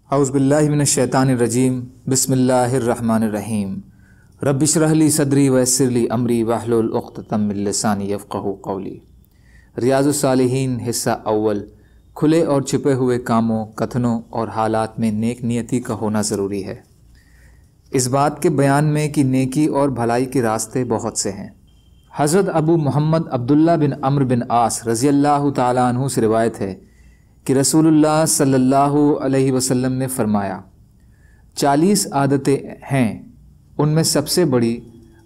اعوذ باللہ من الشیطان الرجیم بسم اللہ الرحمن الرحیم رب اشرح لی صدری ویسر لی امری واحلل عقدۃ من لسانی یفقہوا قولی۔ ریاض الصالحین حصہ اول۔ کھلے اور چھپے ہوئے کاموں، کتھنوں اور حالات میں نیک نیتی کا ہونا ضروری ہے۔ اس بات کے بیان میں کہ نیکی اور بھلائی کے راستے بہت سے ہیں۔ حضرت ابو محمد عبداللہ بن عمرو بن عاص رضی اللہ تعالیٰ عنہ سے روایت ہے کہ رسول اللہ صلی اللہ علیہ وسلم نے فرمایا 40 عادتیں ہیں، ان میں سب سے بڑی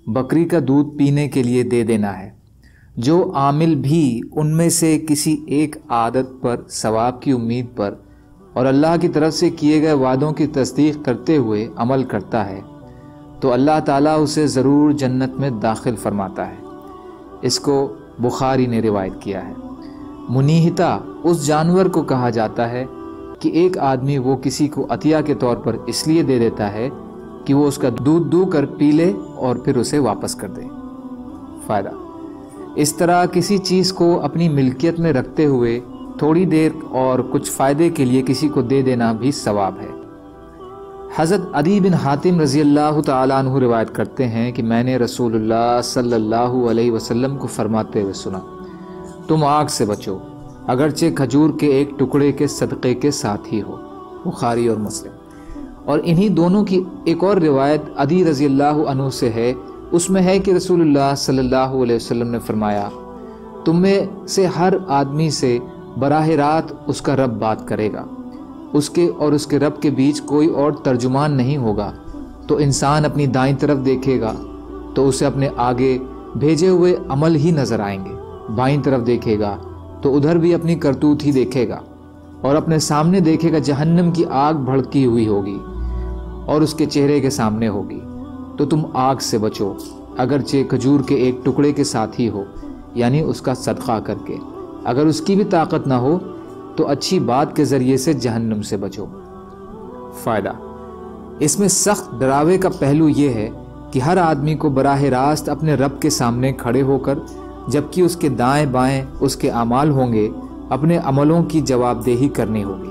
بکری کا دودھ پینے کے لیے دے دینا ہے۔ جو عامل بھی ان میں سے کسی ایک عادت پر ثواب کی امید پر اور اللہ کی طرف سے کیے گئے وعدوں کی تصدیق کرتے ہوئے عمل کرتا ہے تو اللہ تعالیٰ اسے ضرور جنت میں داخل فرماتا ہے۔ اس کو بخاری نے روایت کیا ہے۔ منیہتا اس جانور کو کہا جاتا ہے کہ ایک آدمی وہ کسی کو عطیہ کے طور پر اس لیے دے دیتا ہے کہ وہ اس کا دودھ دو کر پی لے اور پھر اسے واپس کر دے۔ فائدہ: اس طرح کسی چیز کو اپنی ملکیت میں رکھتے ہوئے تھوڑی دیر اور کچھ فائدے کے لیے کسی کو دے دینا بھی ثواب ہے۔ حضرت عدی بن حاتم رضی اللہ تعالیٰ عنہ روایت کرتے ہیں کہ میں نے رسول اللہ صلی اللہ علیہ وسلم کو فرماتے ہوئے سنا، تم آگ سے بچو اگرچہ کھجور کے ایک ٹکڑے کے صدقے کے ساتھ ہی ہو۔ بخاری اور مسلم۔ اور انہی دونوں کی ایک اور روایت عدی رضی اللہ عنہ سے ہے، اس میں ہے کہ رسول اللہ صلی اللہ علیہ وسلم نے فرمایا تم میں سے ہر آدمی سے براہ راست اس کا رب بات کرے گا، اس کے اور اس کے رب کے بیچ کوئی اور ترجمان نہیں ہوگا، تو انسان اپنی دائیں طرف دیکھے گا تو اسے اپنے آگے بھیجے ہوئے عمل ہی نظر آئیں گے، بائیں طرف دیکھے گا تو ادھر بھی اپنی کرتوت ہی دیکھے گا، اور اپنے سامنے دیکھے گا جہنم کی آگ بھڑکی ہوئی ہوگی اور اس کے چہرے کے سامنے ہوگی، تو تم آگ سے بچو اگرچہ کھجور کے ایک ٹکڑے کے ساتھ ہی ہو، یعنی اس کا صدقہ کر کے۔ اگر اس کی بھی طاقت نہ ہو تو اچھی بات کے ذریعے سے جہنم سے بچو۔ فائدہ: اس میں سخت ڈراوے کا پہلو یہ ہے کہ ہر آدمی کو براہ راست اپنے رب کے سامنے کھڑے ہو کر، جبکہ اس کے دائیں بائیں اس کے اعمال ہوں گے، اپنے عملوں کی جواب دہی کرنی ہوگی۔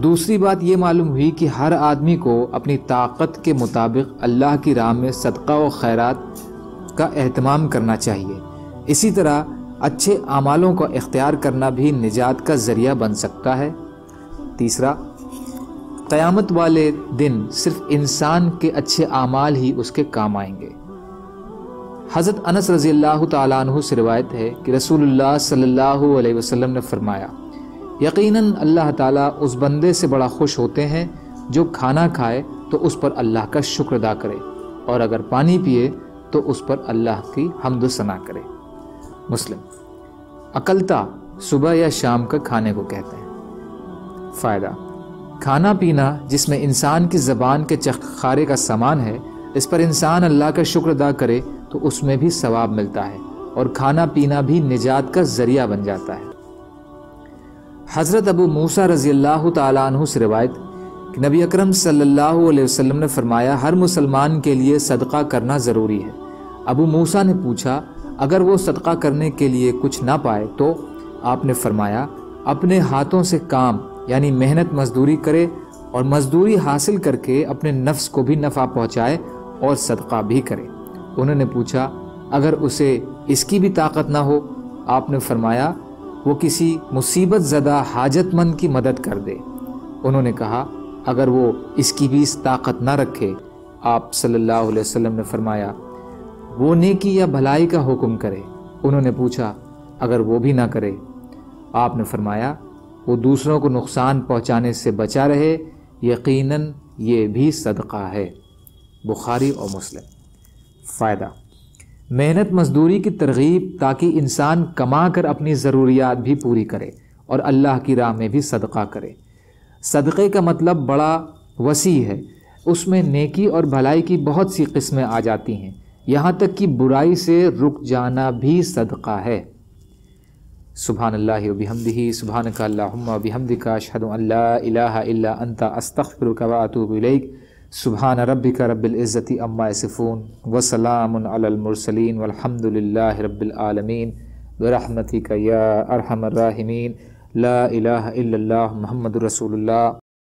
دوسری بات یہ معلوم ہوئی کہ ہر آدمی کو اپنی طاقت کے مطابق اللہ کی راہ میں صدقہ و خیرات کا اہتمام کرنا چاہیے۔ اسی طرح اچھے اعمالوں کا اختیار کرنا بھی نجات کا ذریعہ بن سکتا ہے۔ تیسرا، قیامت والے دن صرف انسان کے اچھے اعمال ہی اس کے کام آئیں گے۔ حضرت انس رضی اللہ تعالیٰ عنہ سے روایت ہے کہ رسول اللہ صلی اللہ علیہ وسلم نے فرمایا یقیناً اللہ تعالیٰ اس بندے سے بڑا خوش ہوتے ہیں جو کھانا کھائے تو اس پر اللہ کا شکر ادا کرے، اور اگر پانی پیے تو اس پر اللہ کی حمد و ثنا کرے۔ مسلم۔ اکلتا صبح یا شام کا کھانے کو کہتے ہیں۔ فائدہ: کھانا پینا جس میں انسان کی زبان کے چخخارے کا سامان ہے، اس پر انسان اللہ کا شکر ادا کرے تو اس میں بھی ثواب ملتا ہے، اور کھانا پینا بھی نجات کا ذریعہ بن جاتا ہے۔ حضرت ابو موسیٰ رضی اللہ تعالیٰ عنہ سے روایت کہ نبی اکرم صلی اللہ علیہ وسلم نے فرمایا ہر مسلمان کے لیے صدقہ کرنا ضروری ہے۔ ابو موسیٰ نے پوچھا اگر وہ صدقہ کرنے کے لیے کچھ نہ پائے تو؟ آپ نے فرمایا اپنے ہاتھوں سے کام یعنی محنت مزدوری کرے، اور مزدوری حاصل کر کے اپنے نفس کو بھی نفع پہنچائے اور صدقہ بھی کرے۔ انہوں نے پوچھا اگر اسے اس کی بھی طاقت نہ ہو؟ آپ نے فرمایا وہ کسی مصیبت زدہ حاجت مند کی مدد کر دے۔ انہوں نے کہا اگر وہ اس کی بھی طاقت نہ رکھے؟ آپ صلی اللہ علیہ وسلم نے فرمایا وہ نیکی یا بھلائی کا حکم کرے۔ انہوں نے پوچھا اگر وہ بھی نہ کرے؟ آپ نے فرمایا وہ دوسروں کو نقصان پہنچانے سے بچا رہے، یقیناً یہ بھی صدقہ ہے۔ بخاری اور مسلم۔ فائدہ: محنت مزدوری کی ترغیب تاکہ انسان کما کر اپنی ضروریات بھی پوری کرے اور اللہ کی راہ میں بھی صدقہ کرے۔ صدقے کا مطلب بڑا وسیع ہے، اس میں نیکی اور بھلائی کی بہت سی قسمیں آ جاتی ہیں، یہاں تک کہ برائی سے رک جانا بھی صدقہ ہے۔ سبحان اللہ و بحمدہ، سبحانک اللہم و بحمدک، اشہد ان لا الہ الا انت، استغفرک و اتوب الیک۔ سبحان ربک رب العزت عما یصفون وسلام علی المرسلین والحمد للہ رب العالمین برحمتک یا ارحم الراحمین۔ لا الہ الا اللہ محمد رسول اللہ۔